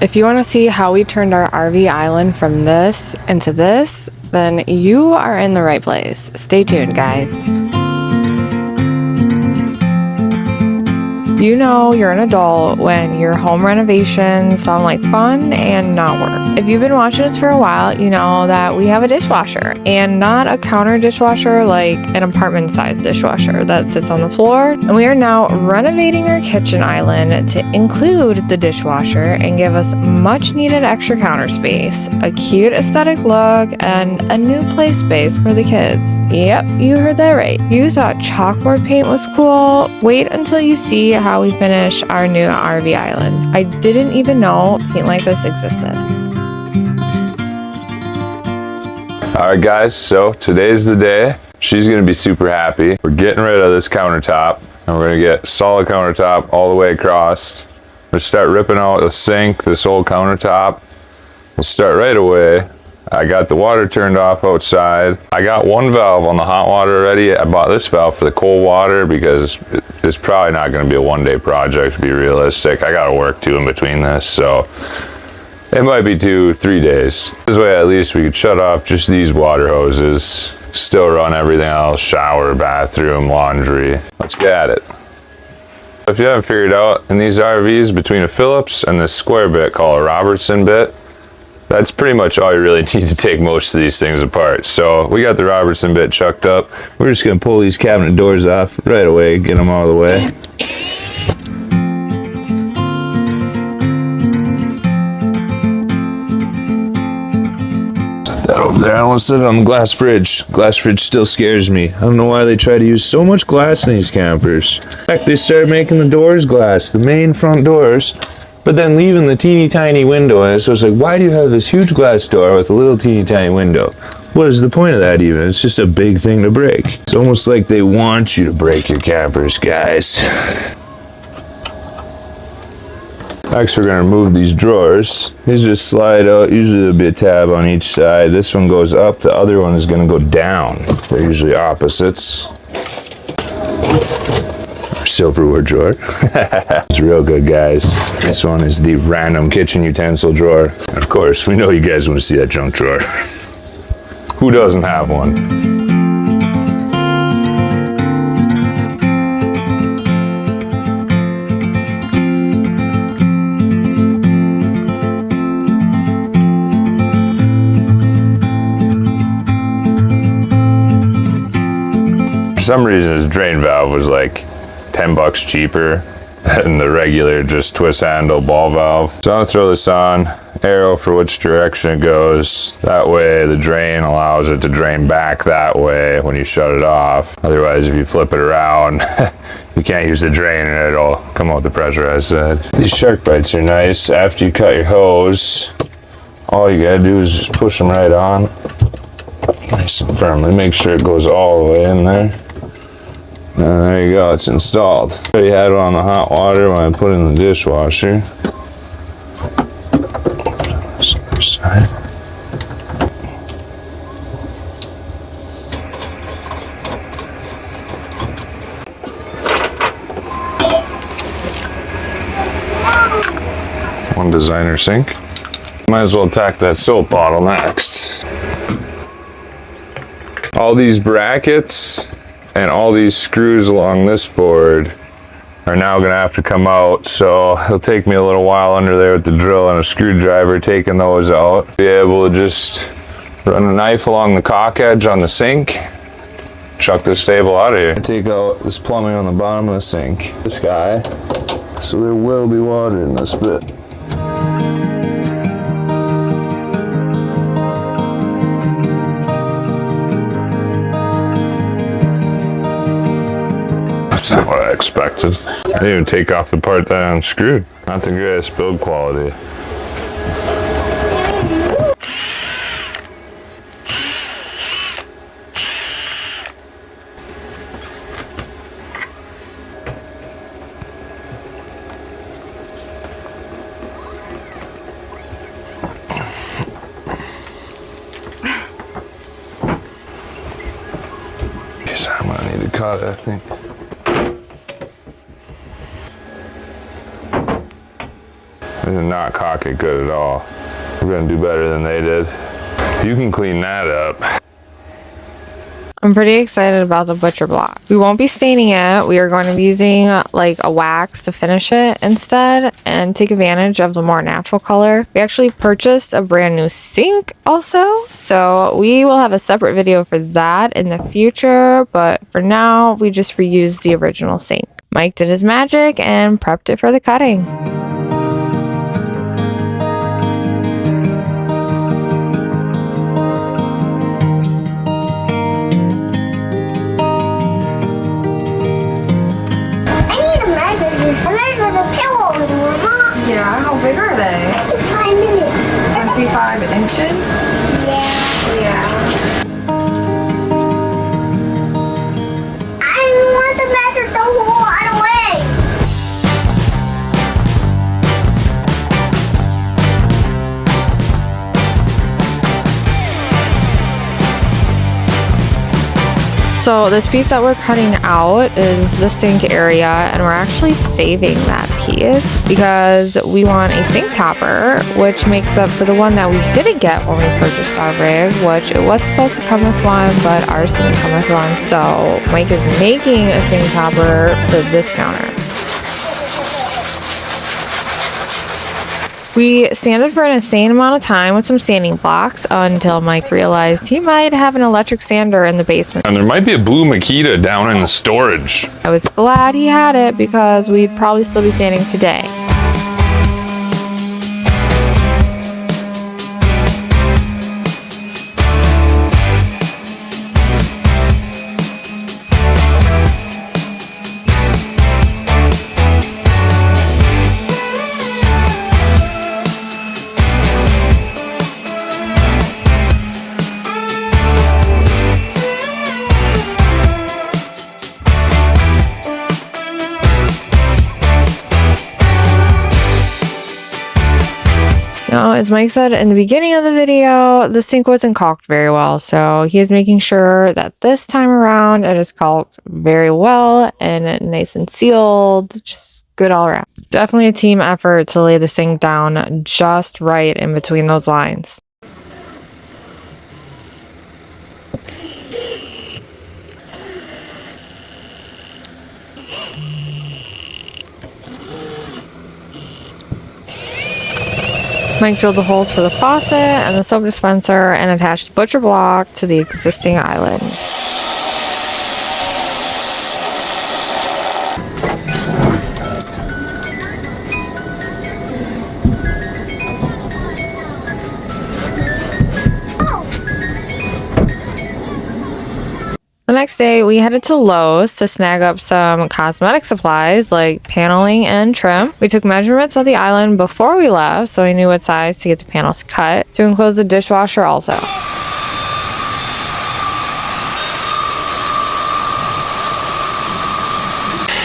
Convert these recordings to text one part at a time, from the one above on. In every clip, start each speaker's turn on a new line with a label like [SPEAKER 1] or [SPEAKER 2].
[SPEAKER 1] If you want to see how we turned our RV island from this into this, then you are in the right place. Stay tuned, guys. You know you're an adult when your home renovations sound like fun and not work. If you've been watching us for a while, you know that we have a dishwasher, and not a counter dishwasher like an apartment-sized dishwasher that sits on the floor. And we are now renovating our kitchen island to include the dishwasher and give us much needed extra counter space, a cute aesthetic look, and a new play space for the kids. Yep, you heard that right. You thought chalkboard paint was cool? Wait until you see how we finish our new RV island. I didn't even know paint like this existed.
[SPEAKER 2] Alright guys, so today's the day. She's gonna be super happy. We're getting rid of this countertop and we're gonna get solid countertop all the way across. We'll start ripping out the sink, this old countertop. We'll start right away. I got the water turned off outside. I got one valve on the hot water already. I bought this valve for the cold water because it's probably not going to be a one-day project, to be realistic. I got to work too in between this, so it might be 2-3 days. This way at least we could shut off just these water hoses, still run everything else, shower, bathroom, laundry. Let's get at it. If you haven't figured out, in these RVs, between a Phillips and this square bit called a Robertson bit, that's pretty much all you really need to take most of these things apart. So we got the Robertson bit chucked up. We're just gonna pull these cabinet doors off right away, get them out of the way. Set that over there. I don't want to set it on the glass fridge. Glass fridge still scares me. I don't know why they try to use so much glass in these campers. In fact, they started making the doors glass, the main front doors, but then leaving the teeny tiny window in it. So it's like, why do you have this huge glass door with a little teeny tiny window? What is the point of that even? It's just a big thing to break. It's almost like they want you to break your campers, guys. Next, we're gonna remove these drawers. These just slide out. Usually there'll be a tab on each side. This one goes up, the other one is gonna go down. They're usually opposites. Silverware drawer. It's real good, guys. This one is the random kitchen utensil drawer. Of course, we know you guys want to see that junk drawer. Who doesn't have one? For some reason, this drain valve was like $10 cheaper than the regular just twist handle ball valve. So I'm gonna throw this on, arrow for which direction it goes. That way the drain allows it to drain back that way when you shut it off. Otherwise, if you flip it around, you can't use the drain and it'll come out the pressurized side. These shark bites are nice. After you cut your hose, all you gotta do is just push them right on. Nice and firmly. Make sure it goes all the way in there. And there you go, it's installed. I already had it on the hot water when I put it in the dishwasher. This other side. One designer sink. Might as well attack that soap bottle next. All these brackets and all these screws along this board are now gonna have to come out, so it'll take me a little while under there with the drill and a screwdriver taking those out. Be able to just run a knife along the caulk edge on the sink, chuck this table out of here. Take out this plumbing on the bottom of the sink. This guy, so there will be water in this bit. That's not what I expected. I didn't even take off the part that I unscrewed. Not the greatest build quality. I'm gonna need to cut it, I think. There's a not caulk it good at all. We're gonna do better than they did. You can clean that up.
[SPEAKER 1] I'm pretty excited about the butcher block. We won't be staining it. We are going to be using like a wax to finish it instead and take advantage of the more natural color. We actually purchased a brand new sink also, so we will have a separate video for that in the future, but for now we just reused the original sink. Mike did his magic and prepped it for the cutting. Yeah, how big are they?
[SPEAKER 3] 5 minutes.
[SPEAKER 1] 25 inches?
[SPEAKER 3] Yeah.
[SPEAKER 1] Yeah.
[SPEAKER 3] I want to measure the hole right away.
[SPEAKER 1] So this piece that we're cutting out is the sink area, and we're actually saving that piece because we want a sink topper, which makes up for the one that we didn't get when we purchased our rig, which it was supposed to come with one, but ours didn't come with one. So Mike is making a sink topper for this counter. We sanded for an insane amount of time with some sanding blocks until Mike realized he might have an electric sander in the basement.
[SPEAKER 2] And there might be a blue Makita down in the storage.
[SPEAKER 1] I was glad he had it because we'd probably still be sanding today. Now, as Mike said in the beginning of the video, the sink wasn't caulked very well, so he is making sure that this time around it is caulked very well and nice and sealed, just good all around. Definitely a team effort to lay the sink down just right in between those lines. Mike drilled the holes for the faucet and the soap dispenser and attached the butcher block to the existing island. The next day, we headed to Lowe's to snag up some cosmetic supplies like paneling and trim. We took measurements of the island before we left, so we knew what size to get the panels cut to enclose the dishwasher also.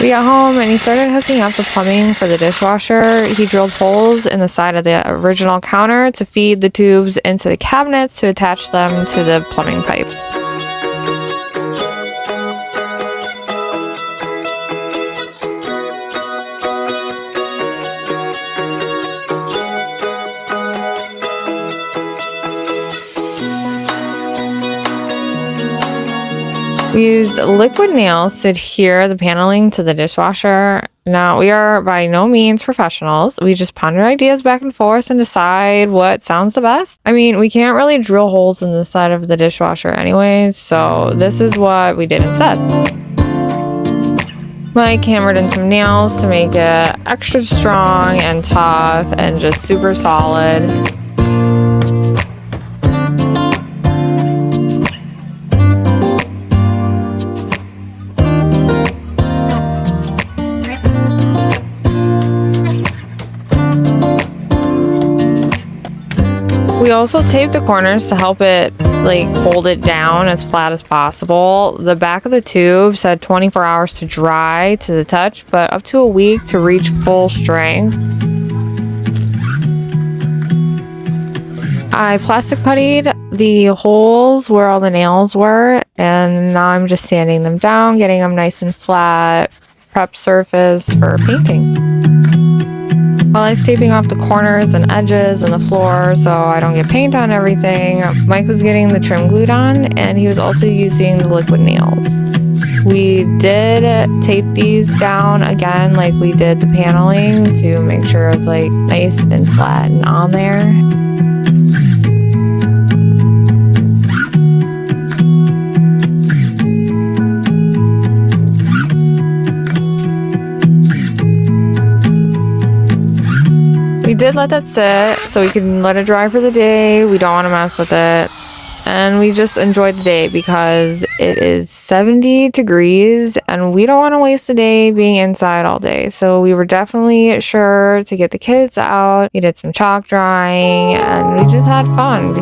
[SPEAKER 1] We got home and he started hooking up the plumbing for the dishwasher. He drilled holes in the side of the original counter to feed the tubes into the cabinets to attach them to the plumbing pipes. We used liquid nails to adhere the paneling to the dishwasher. Now, we are by no means professionals. We just ponder ideas back and forth and decide what sounds the best. I mean, we can't really drill holes in the side of the dishwasher anyways, so this is what we did instead. Mike hammered in some nails to make it extra strong and tough and just super solid. We also taped the corners to help it hold it down as flat as possible. The back of the tube said 24 hours to dry to the touch, but up to a week to reach full strength. I plastic puttied the holes where all the nails were, and now I'm just sanding them down, getting them nice and flat, prep surface for painting. While I was taping off the corners and edges and the floor so I don't get paint on everything, Mike was getting the trim glued on, and he was also using the liquid nails. We did tape these down again like we did the paneling to make sure it was like nice and flat and on there. We did let that sit so we can let it dry for the day. We don't want to mess with it. And we just enjoyed the day because it is 70 degrees and we don't want to waste the day being inside all day. So we were definitely sure to get the kids out. We did some chalk drying and we just had fun.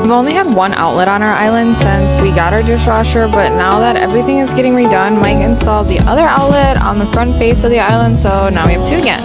[SPEAKER 1] We've only had one outlet on our island since we got our dishwasher, but now that everything is getting redone, Mike installed the other outlet on the front face of the island, so now we have two again.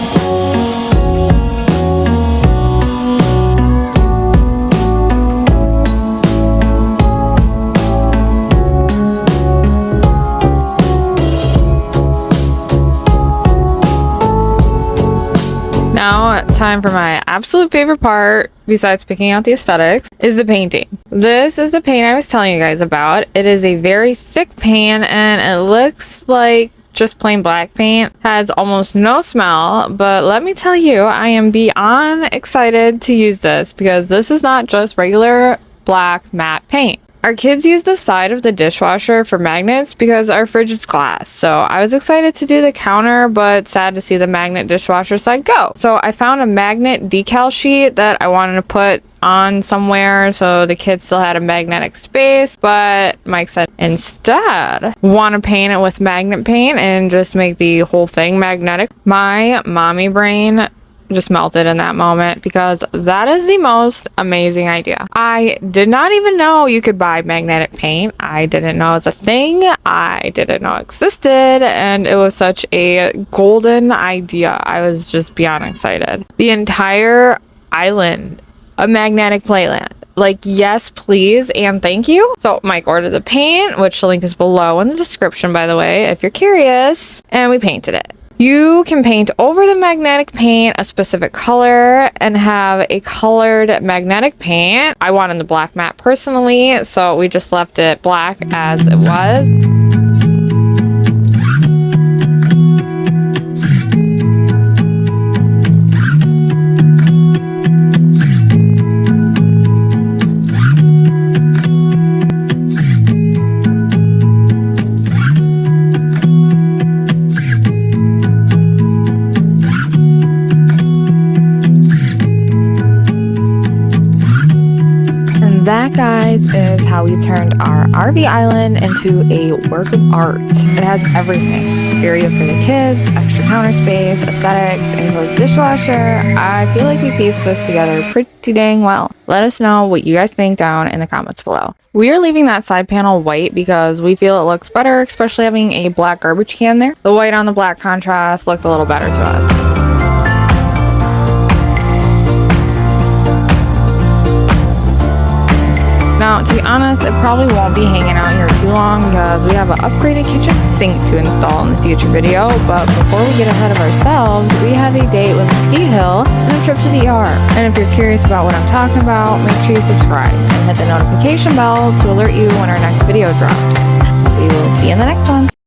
[SPEAKER 1] Now, time for my absolute favorite part, besides picking out the aesthetics, is the painting. This is the paint I was telling you guys about. It is a very thick paint and it looks like just plain black paint. Has almost no smell, but let me tell you, I am beyond excited to use this because this is not just regular black matte paint. Our kids use the side of the dishwasher for magnets because our fridge is glass. So I was excited to do the counter, but sad to see the magnet dishwasher side go. So I found a magnet decal sheet that I wanted to put on somewhere so the kids still had a magnetic space, but Mike said instead want to paint it with magnet paint and just make the whole thing magnetic. My mommy brain just melted in that moment because that is the most amazing idea. I did not even know you could buy magnetic paint. I didn't know it was a thing. I didn't know it existed, and it was such a golden idea. I was just beyond excited. The entire island, a magnetic playland. Like, yes, please, and thank you. So Mike ordered the paint, which the link is below in the description, by the way, if you're curious, and we painted it. You can paint over the magnetic paint a specific color and have a colored magnetic paint. I wanted the black matte personally, so we just left it black as it was. That, guys, is how we turned our RV island into a work of art. It has everything. Area for the kids, extra counter space, aesthetics, enclosed dishwasher. I feel like we pieced this together pretty dang well. Let us know what you guys think down in the comments below. We are leaving that side panel white because we feel it looks better, especially having a black garbage can there. The white on the black contrast looked a little better to us. Now, to be honest, it probably won't be hanging out here too long because we have an upgraded kitchen sink to install in the future video. But before we get ahead of ourselves, we have a date with a ski hill and a trip to the ER. And if you're curious about what I'm talking about, make sure you subscribe and hit the notification bell to alert you when our next video drops. We will see you in the next one.